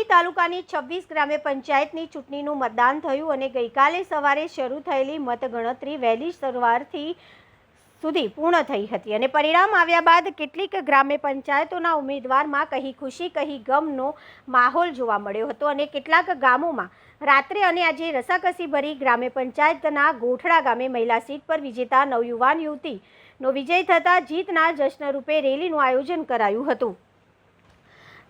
સાવલી તાલુકાની 26 ગ્રામ્ય પંચાયતની ચૂંટણીનું મતદાન થયું અને ગઈકાલે સવારે શરૂ થયેલી મતગણતરી વહેલી સવારથી સુધી પૂર્ણ થઈ હતી અને પરિણામ આવ્યા બાદ કેટલીક ગ્રામ્ય પંચાયતોના ઉમેદવારમાં કહી ખુશી કહી ગમનો માહોલ જોવા મળ્યો હતો અને કેટલાક ગામોમાં રાત્રે અને આજે રસાકસી ભરી ગ્રામ્ય પંચાયતના ગોઠડા ગામે મહિલા સીટ પર વિજેતા નવયુવાન યુવતીનો વિજય થતાં જીતના જશ્ન રૂપે રેલીનું આયોજન કરાયું હતું।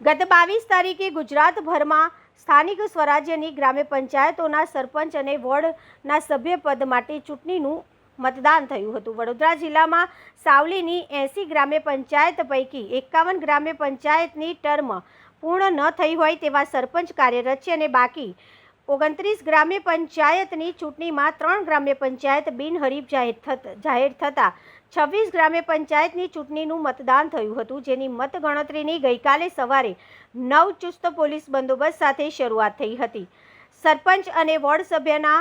ગત 22 તારીખે ગુજરાતભરમાં સ્થાનિક સ્વરાજ્યની ગ્રામ્ય પંચાયતોના સરપંચ અને વોર્ડના સભ્યપદ માટે ચૂંટણીનું મતદાન થયું હતું। વડોદરા જિલ્લામાં સાવલીની 80 ગ્રામ્ય પંચાયત પૈકી 51 ગ્રામ્ય પંચાયતની ટર્મ પૂર્ણ ન થઈ હોય તેવા સરપંચ કાર્યરત છે અને બાકી 29 ગ્રામ્ય પંચાયતની ચૂંટણીમાં 3 ગ્રામ્ય પંચાયત બિનહરીફ જાહેર થતાં 26 ગ્રામ્ય પંચાયતની ચૂંટણીનું મતદાન થયું હતું, જેની મતગણતરીની ગઈકાલે સવારે 9 ચુસ્ત પોલીસ બંદોબસ્ત સાથે શરૂઆત થઈ હતી। સરપંચ અને વોર્ડ સભ્યના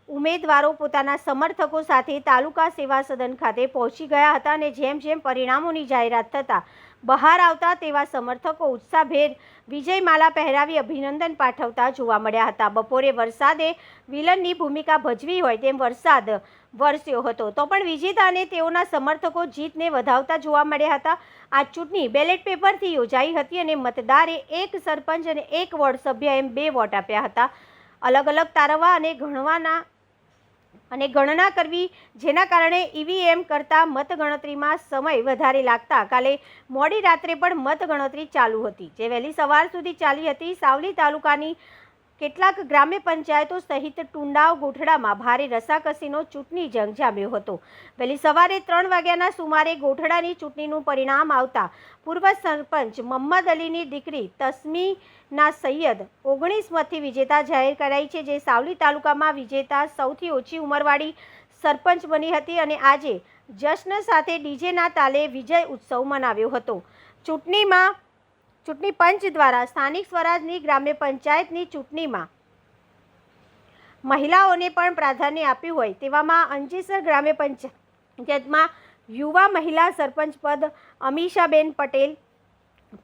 ઉમેદવારો પોતાના સમર્થકો સાથે તાલુકા સેવા સદન ખાતે પહોંચી ગયા હતા અને જેમ જેમ પરિણામોની જાહેરાત થતાં બહાર આવતા તેવા સમર્થકો ઉત્સાહભેર વિજયમાલા પહેરાવી અભિનંદન પાઠવતા જોવા મળ્યા હતા। બપોરે વરસાદે વિલનની ભૂમિકા ભજવી હોય તેમ વરસાદ વરસ્યો હતો તો પણ વિજેતા અને તેઓના સમર્થકો જીતને વધાવતા જોવા મળ્યા હતા। આ ચૂંટણી બેલેટ પેપરથી યોજાઈ હતી અને મતદારે એક સરપંચ અને એક વોર્ડ સભ્ય એમ 2 વોટ આપ્યા હતા। અલગ અલગ તારવવા અને ગણના કરવી, જેના કારણે ઈવીએમ કરતાં મતગણતરીમાં સમય વધારે લાગતા કાલે મોડી રાત્રે પણ મતગણતરી ચાલુ હતી, જે વહેલી સવાર સુધી ચાલી હતી। સાવલી તાલુકાની કેટલાક ગ્રામ્ય પંચાયતો સહિત ટુંડાવ ગોઠડામાં ભારે રસાકસીનો ચૂંટણી જંગ જામ્યો હતો। વહેલી સવારે 3 વાગ્યાના સુમારે ગોઠડાની ચૂંટણીનું પરિણામ આવતા પૂર્વ સરપંચ મહમ્મદ અલીની દીકરી તસ્મીના સૈયદ 19 મતથી વિજેતા જાહેર કરાઈ છે, જે સાવલી તાલુકામાં વિજેતા સૌથી ઓછી ઉંમરવાળી સરપંચ બની હતી અને આજે જશ્ન સાથે ડીજેના તાલે વિજય ઉત્સવ મનાવ્યો હતો। ચૂંટણી પંચ દ્વારા સ્થાનિક સ્વરાજની ગ્રામ્ય પંચાયતની ચૂંટણીમાં મહિલાઓને પણ પ્રાધાન્ય આપ્યું હોય તેવામાં અંજેસર ગ્રામ્ય પંચાયતમાં યુવા મહિલા સરપંચ પદ અમીષાબેન પટેલ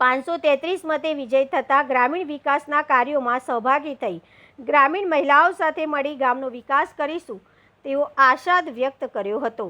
533 મતે વિજય થતાં ગ્રામીણ વિકાસના કાર્યોમાં સહભાગી થઈ ગ્રામીણ મહિલાઓ સાથે મળી ગામનો વિકાસ કરીશું તેવો આશાદ વ્યક્ત કર્યો હતો।